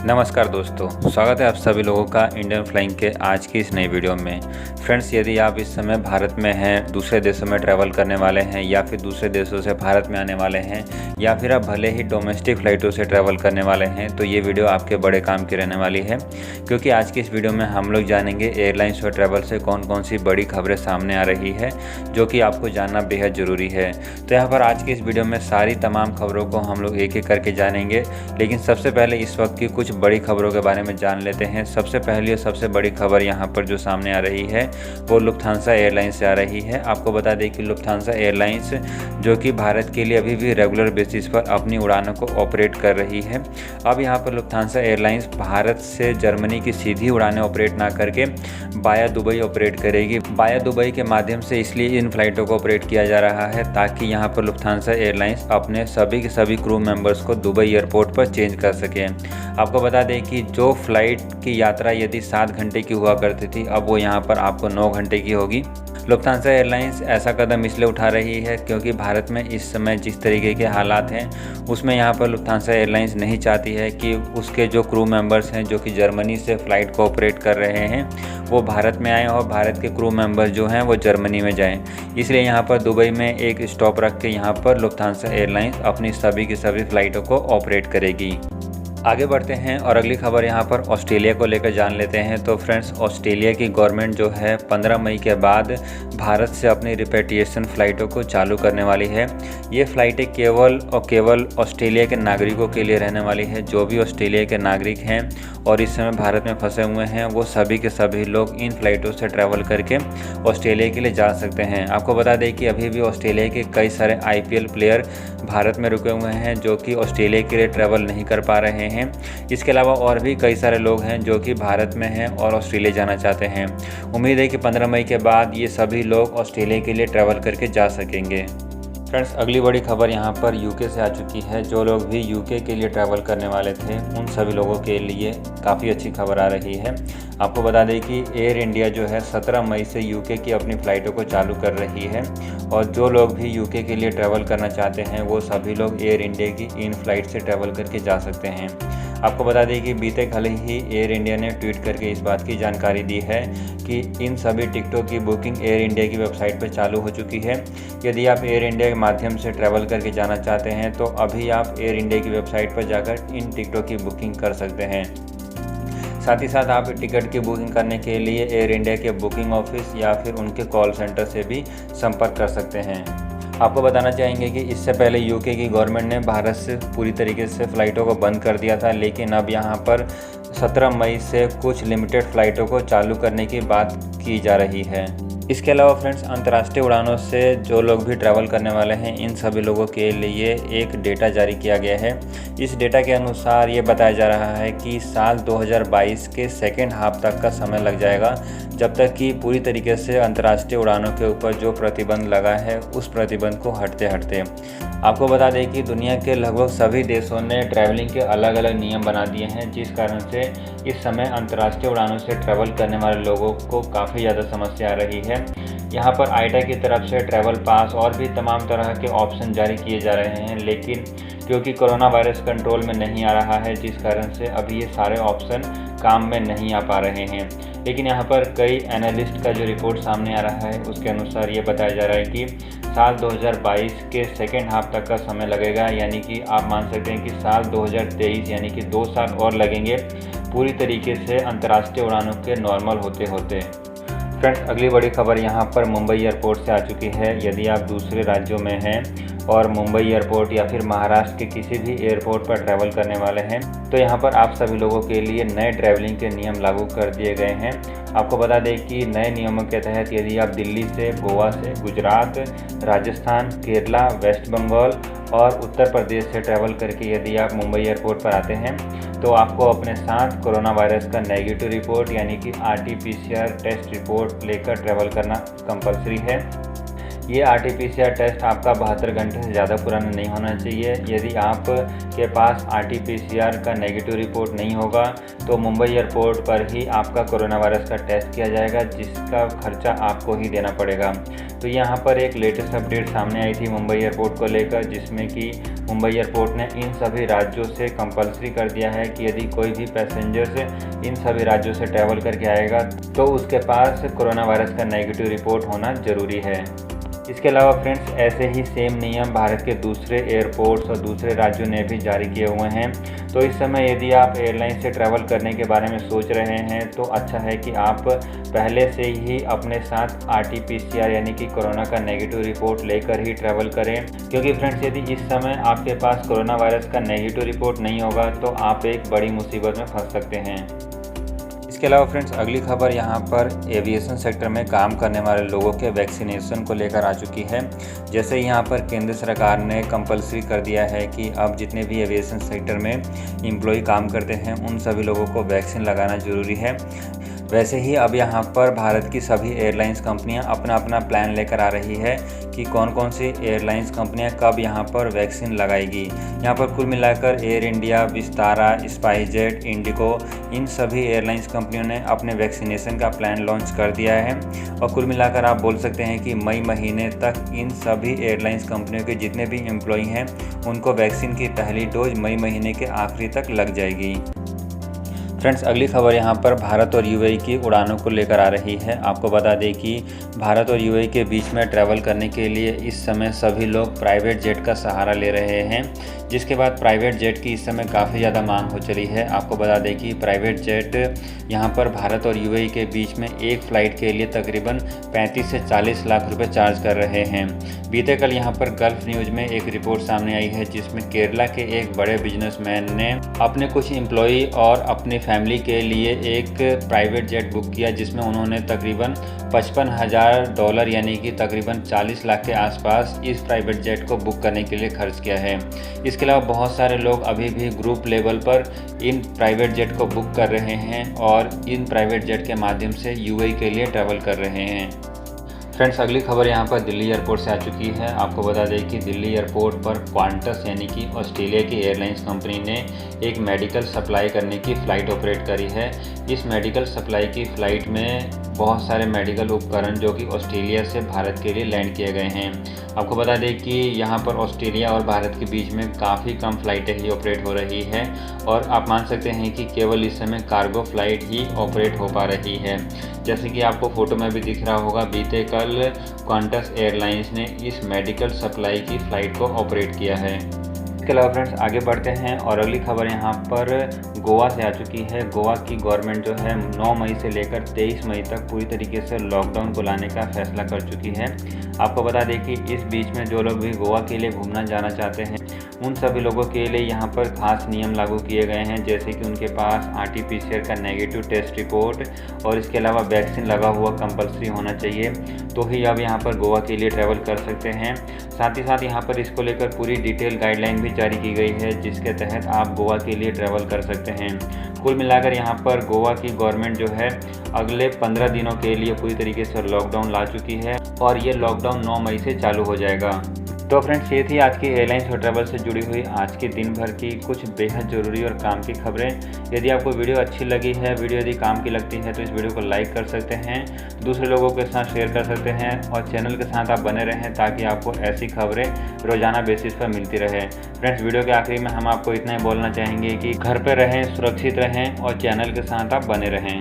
नमस्कार दोस्तों, स्वागत है आप सभी लोगों का इंडियन फ्लाइंग के आज की इस नई वीडियो में। फ्रेंड्स, यदि आप इस समय भारत में हैं, दूसरे देशों में ट्रैवल करने वाले हैं या फिर दूसरे देशों से भारत में आने वाले हैं या फिर आप भले ही डोमेस्टिक फ़्लाइटों से ट्रैवल करने वाले हैं, तो ये वीडियो आपके बड़े काम की रहने वाली है। क्योंकि आज की इस वीडियो में हम लोग जानेंगे एयरलाइंस और ट्रैवल से कौन कौन सी बड़ी खबरें सामने आ रही है जो कि आपको जानना बेहद ज़रूरी है। तो यहाँ पर आज की इस वीडियो में सारी तमाम खबरों को हम लोग एक एक करके जानेंगे, लेकिन सबसे पहले इस वक्त की कुछ बड़ी खबरों के बारे में जान लेते हैं। सबसे पहली और सबसे बड़ी खबर यहाँ पर जो सामने आ रही है वो लुफ्थांसा एयरलाइंस से आ रही है। आपको बता दें कि लुफ्थांसा एयरलाइंस जो कि भारत के लिए अभी भी रेगुलर बेसिस पर अपनी उड़ानों को ऑपरेट कर रही है। अब यहाँ पर लुफ्थांसा एयरलाइंस भारत से जर्मनी की सीधी उड़ानें ऑपरेट ना करके बाया दुबई ऑपरेट करेगी। बाया दुबई के माध्यम से इसलिए इन फ्लाइटों को ऑपरेट किया जा रहा है ताकि यहाँ पर लुफ्थांसा एयरलाइंस अपने सभी के सभी क्रू मेंबर्स को दुबई एयरपोर्ट पर चेंज कर सके। आपको बता दें कि जो फ्लाइट की यात्रा यदि 7 घंटे की हुआ करती थी, अब वो यहाँ पर आपको 9 घंटे की होगी। लुफ्थांसा एयरलाइंस ऐसा कदम इसलिए उठा रही है क्योंकि भारत में इस समय जिस तरीके के हालात हैं उसमें यहाँ पर लुफ्थांसा एयरलाइंस नहीं चाहती है कि उसके जो क्रू मेंबर्स हैं जो कि जर्मनी से फ़्लाइट को ऑपरेट कर रहे हैं वो भारत में आएँ और भारत के क्रू मेंबर्स जो हैं वो जर्मनी में जाएं। इसलिए यहाँ पर दुबई में एक स्टॉप रख के यहाँ पर लुफ्थांसा एयरलाइंस अपनी सभी की सभी फ़्लाइटों को ऑपरेट करेगी। आगे बढ़ते हैं और अगली खबर यहाँ पर ऑस्ट्रेलिया को लेकर जान लेते हैं। तो फ्रेंड्स, ऑस्ट्रेलिया की गवर्नमेंट जो है 15 मई के बाद भारत से अपनी रिपेट्रिएशन फ़्लाइटों को चालू करने वाली है। ये फ़्लाइटें केवल और केवल ऑस्ट्रेलिया के नागरिकों के लिए रहने वाली है। जो भी ऑस्ट्रेलिया के नागरिक हैं और इस समय भारत में फंसे हुए हैं वो सभी के सभी लोग इन फ़्लाइटों से ट्रैवल करके ऑस्ट्रेलिया के लिए जा सकते हैं। आपको बता दें कि अभी भी ऑस्ट्रेलिया के कई सारे IPL प्लेयर भारत में रुके हुए हैं जो कि ऑस्ट्रेलिया के लिए ट्रैवल नहीं कर पा रहे हैं। इसके अलावा और भी कई सारे लोग हैं जो कि भारत में हैं और ऑस्ट्रेलिया जाना चाहते हैं। उम्मीद है कि 15 मई के बाद ये सभी लोग ऑस्ट्रेलिया के लिए ट्रैवल करके जा सकेंगे। फ्रेंड्स, अगली बड़ी खबर यहाँ पर यूके से आ चुकी है। जो लोग भी यूके के लिए ट्रैवल करने वाले थे उन सभी लोगों के लिए काफ़ी अच्छी खबर आ रही है। आपको बता दें कि एयर इंडिया जो है 17 मई से यूके की अपनी फ़्लाइटों को चालू कर रही है और जो लोग भी यूके के लिए ट्रैवल करना चाहते हैं वो सभी लोग एयर इंडिया की इन फ़्लाइट से ट्रैवल करके जा सकते हैं। आपको बता दें कि बीते कल ही एयर इंडिया ने ट्वीट करके इस बात की जानकारी दी है कि इन सभी टिकटों की बुकिंग एयर इंडिया की वेबसाइट पर चालू हो चुकी है। यदि आप एयर इंडिया के माध्यम से ट्रैवल करके जाना चाहते हैं तो अभी आप एयर इंडिया की वेबसाइट पर जाकर इन टिकटों की बुकिंग कर सकते हैं। साथ ही साथ आप टिकट की बुकिंग करने के लिए एयर इंडिया के बुकिंग ऑफिस या फिर उनके कॉल सेंटर से भी संपर्क कर सकते हैं। आपको बताना चाहेंगे कि इससे पहले यूके की गवर्नमेंट ने भारत से पूरी तरीके से फ़्लाइटों को बंद कर दिया था, लेकिन अब यहाँ पर 17 मई से कुछ लिमिटेड फ़्लाइटों को चालू करने की बात की जा रही है। इसके अलावा फ्रेंड्स, अंतर्राष्ट्रीय उड़ानों से जो लोग भी ट्रैवल करने वाले हैं इन सभी लोगों के लिए एक डेटा जारी किया गया है। इस डेटा के अनुसार ये बताया जा रहा है कि साल 2022 के सेकेंड हाफ तक का समय लग जाएगा जब तक कि पूरी तरीके से अंतर्राष्ट्रीय उड़ानों के ऊपर जो प्रतिबंध लगा है उस प्रतिबंध को हटते हटते। आपको बता दें कि दुनिया के लगभग सभी देशों ने ट्रैवलिंग के अलग अलग नियम बना दिए हैं, जिस कारण से इस समय अंतर्राष्ट्रीय उड़ानों से ट्रैवल करने वाले लोगों को काफ़ी ज़्यादा समस्या आ रही है। यहाँ पर आईटा की तरफ से ट्रैवल पास और भी तमाम तरह के ऑप्शन जारी किए जा रहे हैं, लेकिन क्योंकि कोरोना वायरस कंट्रोल में नहीं आ रहा है जिस कारण से अभी ये सारे ऑप्शन काम में नहीं आ पा रहे हैं। लेकिन यहाँ पर कई एनालिस्ट का जो रिपोर्ट सामने आ रहा है उसके अनुसार ये बताया जा रहा है कि साल 2022 के सेकेंड हाफ तक का समय लगेगा, यानी कि आप मान सकते हैं कि साल 2023 यानी कि 2 साल और लगेंगे पूरी तरीके से अंतर्राष्ट्रीय उड़ानों के नॉर्मल होते होते। फ्रेंड्स, अगली बड़ी खबर यहाँ पर मुंबई एयरपोर्ट से आ चुकी है। यदि आप दूसरे राज्यों में हैं और मुंबई एयरपोर्ट या फिर महाराष्ट्र के किसी भी एयरपोर्ट पर ट्रैवल करने वाले हैं तो यहाँ पर आप सभी लोगों के लिए नए ट्रैवलिंग के नियम लागू कर दिए गए हैं। आपको बता दें कि नए नियमों के तहत यदि आप दिल्ली से, गोवा से, गुजरात, राजस्थान, केरला, वेस्ट बंगाल और उत्तर प्रदेश से ट्रैवल करके यदि आप मुंबई एयरपोर्ट पर आते हैं तो आपको अपने साथ कोरोना वायरस का नेगेटिव रिपोर्ट यानी कि RT-PCR टेस्ट रिपोर्ट लेकर ट्रैवल करना कंपलसरी है। ये RT-PCR टेस्ट आपका 72 घंटे से ज़्यादा पुराना नहीं होना चाहिए। यदि आप के पास RT-PCR का नेगेटिव रिपोर्ट नहीं होगा तो मुंबई एयरपोर्ट पर ही आपका कोरोना वायरस का टेस्ट किया जाएगा, जिसका खर्चा आपको ही देना पड़ेगा। तो यहाँ पर एक लेटेस्ट अपडेट सामने आई थी मुंबई एयरपोर्ट को लेकर, जिसमें कि मुंबई एयरपोर्ट ने इन सभी राज्यों से कंपल्सरी कर दिया है कि यदि कोई भी पैसेंजर इन सभी राज्यों से ट्रैवल करके आएगा तो उसके पास कोरोना वायरस का नेगेटिव रिपोर्ट होना ज़रूरी है। इसके अलावा फ्रेंड्स, ऐसे ही सेम नियम भारत के दूसरे एयरपोर्ट्स और दूसरे राज्यों ने भी जारी किए हुए हैं। तो इस समय यदि आप एयरलाइन से ट्रैवल करने के बारे में सोच रहे हैं तो अच्छा है कि आप पहले से ही अपने साथ RT-PCR यानी कि कोरोना का नेगेटिव रिपोर्ट लेकर ही ट्रैवल करें, क्योंकि फ्रेंड्स यदि इस समय आपके पास कोरोना वायरस का नेगेटिव रिपोर्ट नहीं होगा तो आप एक बड़ी मुसीबत में फंस सकते हैं। इसके अलावा फ्रेंड्स, अगली खबर यहाँ पर एविएशन सेक्टर में काम करने वाले लोगों के वैक्सीनेशन को लेकर आ चुकी है। जैसे यहाँ पर केंद्र सरकार ने कंपल्सरी कर दिया है कि अब जितने भी एविएशन सेक्टर में एम्प्लॉय काम करते हैं उन सभी लोगों को वैक्सीन लगाना ज़रूरी है। वैसे ही अब यहाँ पर भारत की सभी एयरलाइंस कंपनियाँ अपना अपना प्लान लेकर आ रही है कि कौन कौन सी एयरलाइंस कंपनियाँ कब यहाँ पर वैक्सीन लगाएगी। यहाँ पर कुल मिलाकर Air India, Vistara, SpiceJet, IndiGo, इन सभी एयरलाइंस कंपनियों ने अपने वैक्सीनेशन का प्लान लॉन्च कर दिया है। और कुल मिलाकर आप बोल सकते हैं कि मई महीने तक इन सभी एयरलाइंस कंपनियों के जितने भी एम्प्लॉई हैं उनको वैक्सीन की पहली डोज मई महीने के आखिरी तक लग जाएगी। फ्रेंड्स, अगली खबर यहाँ पर भारत और UAE की उड़ानों को लेकर आ रही है। आपको बता दें कि भारत और UAE के बीच में ट्रैवल करने के लिए इस समय सभी लोग प्राइवेट जेट का सहारा ले रहे हैं, जिसके बाद प्राइवेट जेट की इस समय काफ़ी ज़्यादा मांग हो चली है। आपको बता दें कि प्राइवेट जेट यहाँ पर भारत और UAE के बीच में एक फ़्लाइट के लिए तकरीबन 35 से 40 लाख रुपए चार्ज कर रहे हैं। बीते कल यहाँ पर गल्फ न्यूज़ में एक रिपोर्ट सामने आई है जिसमें केरला के एक बड़े बिजनेसमैन ने अपने कुछ एम्प्लॉई और अपनी फैमिली के लिए एक प्राइवेट जेट बुक किया, जिसमें उन्होंने तकरीबन $55,000 यानी कि तकरीबन 40 लाख के आसपास इस प्राइवेट जेट को बुक करने के लिए खर्च किया है। इसके अलावा बहुत सारे लोग अभी भी ग्रुप लेवल पर इन प्राइवेट जेट को बुक कर रहे हैं और इन प्राइवेट जेट के माध्यम से UAE के लिए ट्रैवल कर रहे हैं। फ्रेंड्स, अगली खबर यहाँ पर दिल्ली एयरपोर्ट से आ चुकी है। आपको बता दें कि दिल्ली एयरपोर्ट पर क्वांटस यानी कि ऑस्ट्रेलिया की एयरलाइंस कंपनी ने एक मेडिकल सप्लाई करने की फ़्लाइट ऑपरेट करी है। इस मेडिकल सप्लाई की फ़्लाइट में बहुत सारे मेडिकल उपकरण जो कि ऑस्ट्रेलिया से भारत के लिए लैंड किए गए हैं। आपको बता दें कि यहाँ पर ऑस्ट्रेलिया और भारत के बीच में काफ़ी कम फ़्लाइटें ही ऑपरेट हो रही है और आप मान सकते हैं कि केवल इस समय कार्गो फ़्लाइट ही ऑपरेट हो पा रही है। जैसे कि आपको फ़ोटो में भी दिख रहा होगा, बीते कल क्वांटस एयरलाइंस ने इस मेडिकल सप्लाई की फ़्लाइट को ऑपरेट किया है। इसके अलावा फ्रेंड्स, आगे बढ़ते हैं और अगली खबर यहाँ पर गोवा से आ चुकी है। गोवा की गवर्नमेंट जो है 9 मई से लेकर 23 मई तक पूरी तरीके से लॉकडाउन को लाने का फैसला कर चुकी है। आपको बता दें कि इस बीच में जो लोग भी गोवा के लिए घूमना जाना चाहते हैं उन सभी लोगों के लिए यहाँ पर खास नियम लागू किए गए हैं, जैसे कि उनके पास RT-PCR का नेगेटिव टेस्ट रिपोर्ट और इसके अलावा वैक्सीन लगा हुआ कंपल्सरी होना चाहिए, तो ही अब यहाँ पर गोवा के लिए ट्रैवल कर सकते हैं। साथ ही साथ यहाँ पर इसको लेकर पूरी डिटेल गाइडलाइन भी जारी की गई है, जिसके तहत आप गोवा के लिए ट्रैवल कर सकते हैं। कुल मिलाकर यहाँ पर गोवा की गवर्नमेंट जो है अगले 15 दिनों के लिए पूरी तरीके से लॉकडाउन ला चुकी है और ये लॉकडाउन 9 मई से चालू हो जाएगा। तो फ्रेंड्स, ये थी आज की एयरलाइंस और ट्रैवल से जुड़ी हुई आज की दिन भर की कुछ बेहद ज़रूरी और काम की खबरें। यदि आपको वीडियो अच्छी लगी है, वीडियो यदि काम की लगती है तो इस वीडियो को लाइक कर सकते हैं, दूसरे लोगों के साथ शेयर कर सकते हैं और चैनल के साथ आप बने रहें ताकि आपको ऐसी खबरें रोज़ाना बेसिस पर मिलती रहे। फ्रेंड्स, वीडियो के आखिरी में हम आपको इतना ही बोलना चाहेंगे कि घर पर रहें, सुरक्षित रहें और चैनल के साथ आप बने रहें।